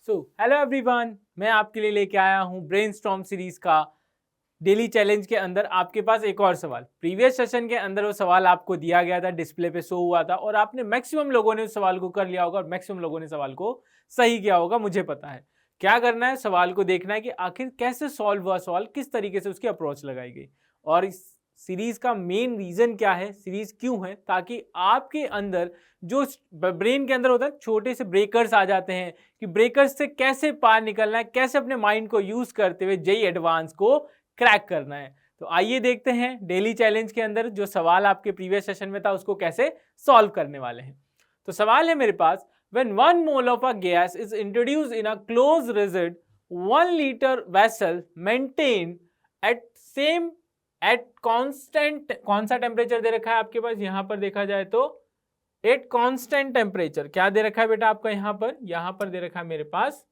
Hello everyone, मैं आपके लिए लेके आया हूँ ब्रेनस्टॉर्म सीरीज का डेली चैलेंज के अंदर आपके पास एक और सवाल। प्रीवियस सेशन के अंदर वो सवाल आपको दिया गया था, डिस्प्ले पे शो हुआ था और आपने मैक्सिमम लोगों ने उस सवाल को कर लिया होगा और मैक्सिमम लोगों ने सवाल को सही किया होगा, मुझे पता है। क्या करना है, सवाल को देखना है कि आखिर कैसे सॉल्व हुआ सवाल, किस तरीके से उसकी अप्रोच लगाई गई और इस सीरीज का मेन रीजन क्या है, सीरीज क्यों है, ताकि आपके अंदर जो ब्रेन के अंदर होता है छोटे से ब्रेकर्स आ जाते हैं कि ब्रेकर्स से कैसे पार निकलना है, कैसे अपने माइंड को यूज करते हुए जेई एडवांस को क्रैक करना है। तो आइए देखते हैं डेली चैलेंज के अंदर जो सवाल आपके प्रीवियस सेशन में था उसको कैसे सॉल्व करने वाले हैं। तो सवाल है मेरे पास, when 1 mole of a gas is introduced in a closed rigid 1 liter vessel maintained at constant, कौन सा टेम्परेचर दे रखा है आपके पास, यहां पर देखा जाए तो एट कांस्टेंट टेम्परेचर। क्या दे रखा है बेटा आपका, यहां पर दे रखा है मेरे पास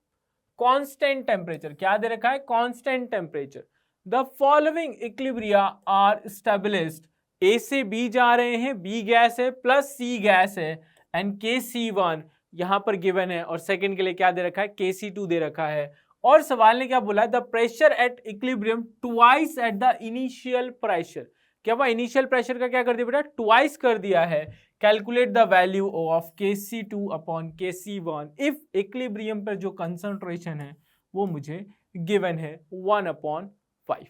कांस्टेंट टेम्परेचर। क्या दे रखा है, constant temperature. The following equilibria are established, A से बी जा रहे हैं, बी गैस है प्लस सी गैस है एंड KC1 यहां पर गिवन है और सेकंड के लिए क्या दे रखा है, KC2 दे रखा है। और सवाल ने क्या बोला, the pressure at equilibrium twice at the initial pressure. क्या हुआ, इनिशियल प्रेशर का क्या कर दिया बेटा, ट्वाइस कर दिया है। Calculate the value of KC2 upon KC1 if equilibrium पर जो कंसंट्रेशन है वो मुझे गिवन है 1/5।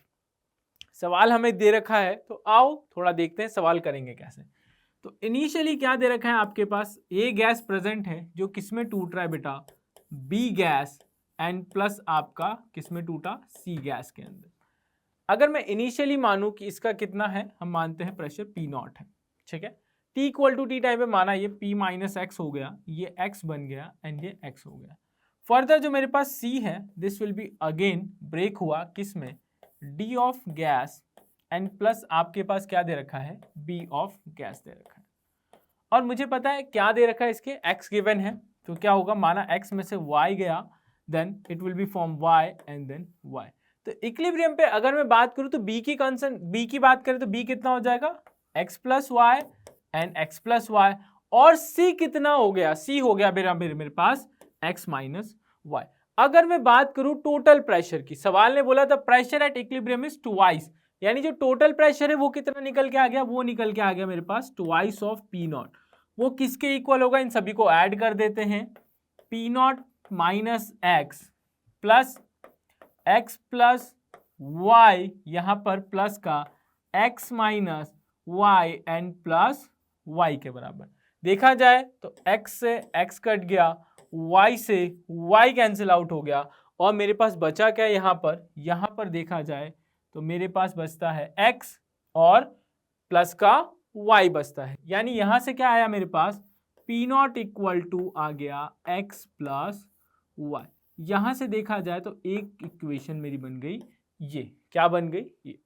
सवाल हमें दे रखा है तो आओ थोड़ा देखते हैं सवाल करेंगे कैसे। तो इनिशियली क्या दे रखा है आपके पास, ए गैस प्रेजेंट है जो किसमें टूट रहा है बेटा, बी गैस एंड प्लस आपका किसमें टूटा, सी गैस के अंदर। अगर मैं इनिशियली मानूं कि इसका कितना है, हम मानते हैं प्रेशर P0 है, ठीक है। T equal to T time पे माना ये P माइनस एक्स हो गया, ये x बन गया एंड ये x हो गया। फर्दर जो मेरे पास C है, this will be again break हुआ किसमें, D of gas and plus आपके पास क्या दे रखा है, B ऑफ गैस दे रखा है। और मुझे पता है क्या दे रखा है, इसके x गिवन है, तो क्या होगा, माना x में से y गया, then it will be from y and then y। तो इक्विलिब्रियम पे अगर मैं बात करूं तो b की बात करें तो b कितना हो जाएगा, x plus y and x plus y. और c कितना हो गया, c हो गया मेरे पास x माइनस वाई। अगर मैं बात करूं टोटल प्रेशर की, सवाल ने बोला था pressure at equilibrium is twice, यानी जो टोटल प्रेशर है वो कितना निकल के आ गया, वो निकल के आ गया मेरे पास ट्वाइस ऑफ P0। वो किसके इक्वल होगा, इन सभी को ऐड कर देते हैं, P0 minus x plus x plus y, यहां पर प्लस का x minus y and plus y के बराबर। देखा जाए तो x से x कट गया, y से y कैंसिल आउट हो गया और मेरे पास बचा क्या, यहां पर देखा जाए तो मेरे पास बचता है x और प्लस का y बचता है। यानी यहां से क्या आया मेरे पास, P0 इक्वल टू आ गया x प्लस वाई। यहां से देखा जाए तो एक इक्वेशन मेरी बन गई, ये क्या बन गई, ये।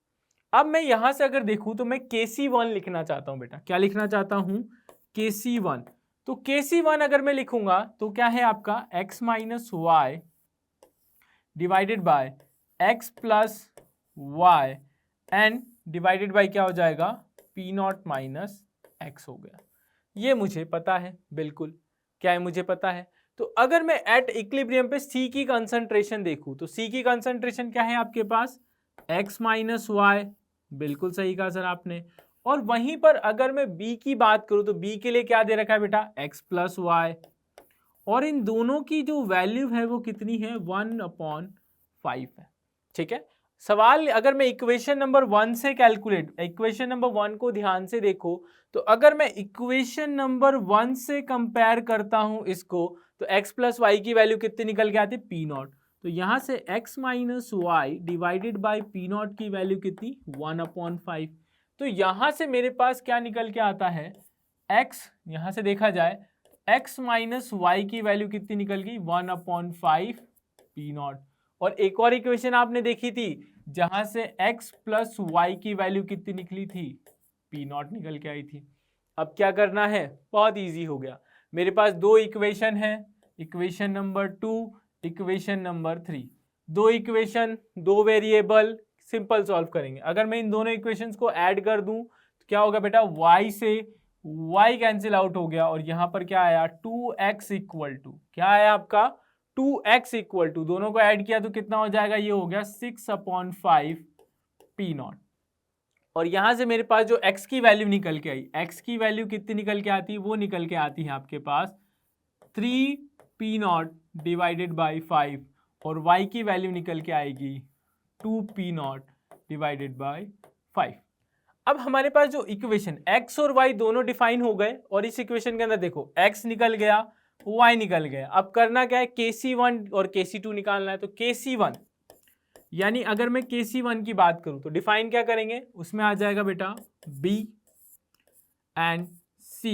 अब मैं यहां से अगर देखूं तो मैं KC1 लिखना चाहता हूं बेटा, क्या लिखना चाहता हूं, KC1। तो KC1 अगर मैं लिखूंगा तो क्या है आपका x minus y divided by x plus y and divided by क्या हो जाएगा, P0 माइनस एक्स हो गया। ये मुझे पता है, बिल्कुल क्या है, मुझे पता है। तो अगर मैं एट इक्विलिब्रियम पे C की कंसंट्रेशन देखूं तो C की कंसंट्रेशन क्या है आपके पास, x माइनस वाई, बिल्कुल सही कहा सर आपने। और वहीं पर अगर मैं B की बात करूं तो B के लिए क्या दे रखा है बेटा, x प्लस वाई, और इन दोनों की जो वैल्यू है वो कितनी है, 1/5 है, ठीक है। सवाल अगर मैं इक्वेशन नंबर 1 से कैलकुलेट, इक्वेशन नंबर 1 को ध्यान से देखो तो अगर मैं इक्वेशन नंबर 1 से कंपेयर करता हूं इसको तो x प्लस वाई की वैल्यू कितनी निकल के आती है, P0। तो यहां से x minus y divided by P0 की वैल्यू कितनी, 1/5। तो यहां से मेरे पास क्या निकल के आता है, x, यहां से देखा जाए x माइनस वाई की वैल्यू कितनी निकल गई, 1/5 P0। और एक और इक्वेशन आपने देखी थी जहां से x प्लस वाई की वैल्यू कितनी निकली थी, P0 निकल के आई थी। अब क्या करना है, बहुत इजी हो गया, मेरे पास दो इक्वेशन है, इक्वेशन नंबर 2, इक्वेशन नंबर 3। दो इक्वेशन, दो वेरिएबल, सिंपल सॉल्व करेंगे। अगर मैं इन दोनों इक्वेशंस को ऐड कर दूं तो क्या होगा बेटा, y से y कैंसिल आउट हो गया और यहां पर क्या आया, 2x इक्वल टू क्या आया आपका, 2x इक्वल टू, दोनों को ऐड किया तो कितना हो जाएगा, ये हो गया 6/5 पी नॉट। और यहां से मेरे पास जो x की वैल्यू निकल के आई, x की वैल्यू कितनी निकल के आती है, वो निकल के आती है आपके पास 3 पी नॉट डिवाइडेड बाई 5, और y की वैल्यू निकल के आएगी 2 पी नॉट डिवाइडेड बाई 5। अब हमारे पास जो इक्वेशन x और y दोनों डिफाइन हो गए, और इस इक्वेशन के अंदर देखो x निकल गया, y निकल गया। अब करना क्या है, Kc1 और Kc2 निकालना है। तो Kc1 यानी अगर मैं Kc1 की बात करूं तो डिफाइन क्या करेंगे, उसमें आ जाएगा बेटा b and c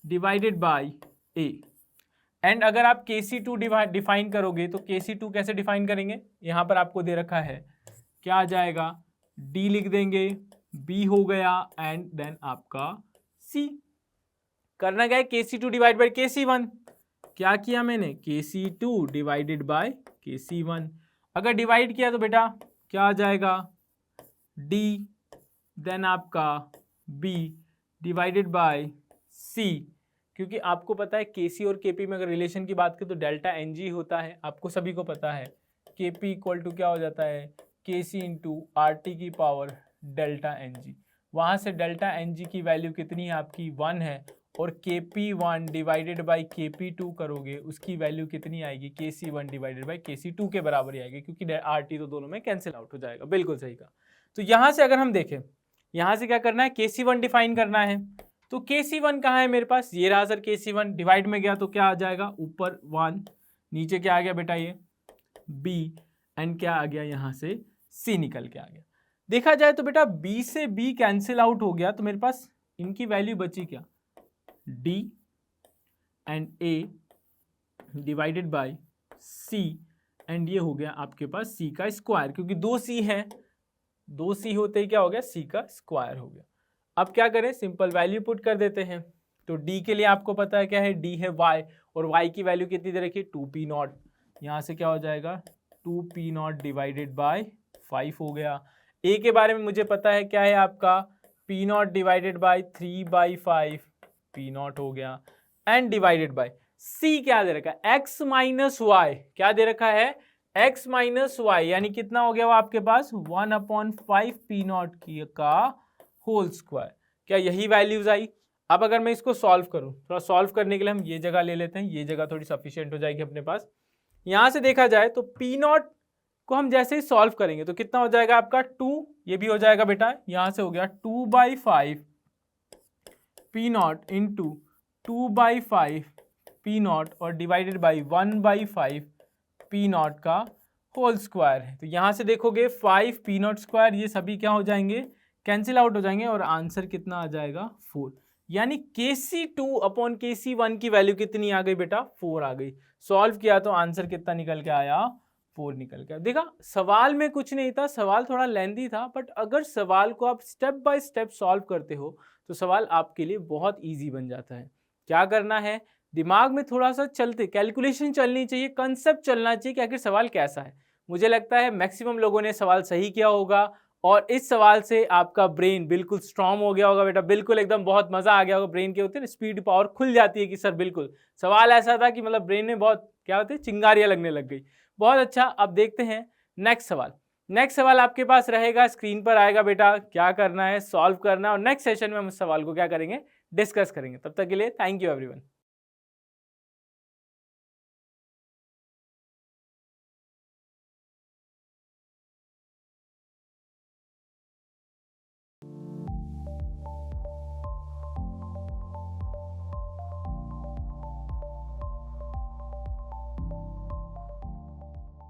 divided by a। And अगर आप Kc2 डिफाइन करोगे तो Kc2 कैसे डिफाइन करेंगे, यहां पर आपको दे रखा है, क्या आ जाएगा, d लिख देंगे, b हो गया एंड देन आपका c। करना क्या है, Kc2 डिवाइड बाय Kc1, क्या किया मैंने, Kc2 डिवाइडेड बाय Kc1। अगर डिवाइड किया तो बेटा क्या आ जाएगा, d देन आपका b डिवाइडेड बाय c, क्योंकि आपको पता है Kc और Kp में अगर रिलेशन की बात करें तो डेल्टा Ng होता है, आपको सभी को पता है। Kp इक्वल टू क्या हो जाता है, Kc इंटू RT की पावर डेल्टा Ng। वहाँ से डेल्टा Ng की वैल्यू कितनी है आपकी 1 है, और Kp1 डिवाइडेड बाई Kp2 करोगे उसकी वैल्यू कितनी आएगी, Kc1 डिवाइडेड बाई Kc2 के बराबर ही आएगी, क्योंकि RT तो दोनों में कैंसिल आउट हो जाएगा। बिल्कुल सही कहा। तो यहाँ से अगर हम देखें, यहाँ से क्या करना है, Kc1 डिफाइन करना है। तो Kc1 कहाँ है मेरे पास, ये रहा सर Kc1, डिवाइड में गया तो क्या आ जाएगा, ऊपर 1, नीचे क्या आ गया बेटा ये b, एंड क्या आ गया यहाँ से c निकल के आ गया। देखा जाए तो बेटा b से b कैंसिल आउट हो गया, तो मेरे पास इनकी वैल्यू बची क्या, d and a divided by c, and ये हो गया आपके पास c का स्क्वायर, क्योंकि 2c है, 2c होते ही क्या हो गया, c का स्क्वायर हो गया। अब क्या करें, सिंपल वैल्यू पुट कर देते हैं। तो d के लिए आपको पता है क्या है, d है y, और y की वैल्यू कितनी दे रखी है, 2p नॉट। यहाँ से क्या हो जाएगा, 2p नॉट डिवाइडेड बाय 5 हो गया। a के बारे में मुझे पता है क्या है आपका, p not divided by 3/5 p not हो गया, एंड डिवाइडेड बाय c क्या दे रखा है, x माइनस वाई, क्या दे रखा है, x माइनस वाई, यानी कितना हो गया वो आपके पास 1/5 p नॉट की का होल स्क्वायर। क्या यही वैल्यूज आई। अब अगर मैं इसको सॉल्व करूं, थोड़ा सॉल्व करने के लिए हम ये जगह ले लेते हैं, ये जगह थोड़ी सफिशिएंट हो जाएगी अपने पास। यहां से देखा जाए तो p नॉट को हम जैसे ही सॉल्व करेंगे तो कितना हो जाएगा आपका 2, ये भी हो जाएगा बेटा, यहां से हो गया 2/5 p not into 2/5 p not और डिवाइडेड बाई 1/5 p नॉट का होल स्क्वायर है। तो यहां से देखोगे 5 p नॉट स्क्वायर, ये सभी क्या हो जाएंगे, कैंसिल आउट हो जाएंगे, और आंसर कितना आ जाएगा 4। यानी Kc2 अपॉन Kc1 की वैल्यू कितनी आ गई बेटा, 4 आ गई। सॉल्व किया तो आंसर कितना निकल के आया, 4 निकल के। देखा सवाल में कुछ नहीं था, सवाल थोड़ा लेंथी था, बट अगर सवाल को आप स्टेप बाय स्टेप सॉल्व करते हो तो सवाल आपके लिए बहुत ईजी बन जाता है। क्या करना है, दिमाग में थोड़ा सा चलते कैलकुलेशन चलनी चाहिए, कंसेप्ट चलना चाहिए कि आखिर सवाल कैसा है। मुझे लगता है मैक्सिमम लोगों ने सवाल सही किया होगा, और इस सवाल से आपका ब्रेन बिल्कुल स्ट्रांग हो गया होगा बेटा, बिल्कुल एकदम बहुत मजा आ गया होगा। ब्रेन के होते हैं स्पीड पावर खुल जाती है कि सर बिल्कुल सवाल ऐसा था कि मतलब ब्रेन में बहुत क्या होते हैं चिंगारियां लगने लग गई। बहुत अच्छा। अब देखते हैं नेक्स्ट सवाल। नेक्स्ट सवाल आपके पास रहेगा, स्क्रीन पर आएगा बेटा, क्या करना है, सॉल्व करना है, और नेक्स्ट सेशन में हम उस सवाल को क्या करेंगे, डिस्कस करेंगे। तब तक के लिए थैंक यू एवरीवन।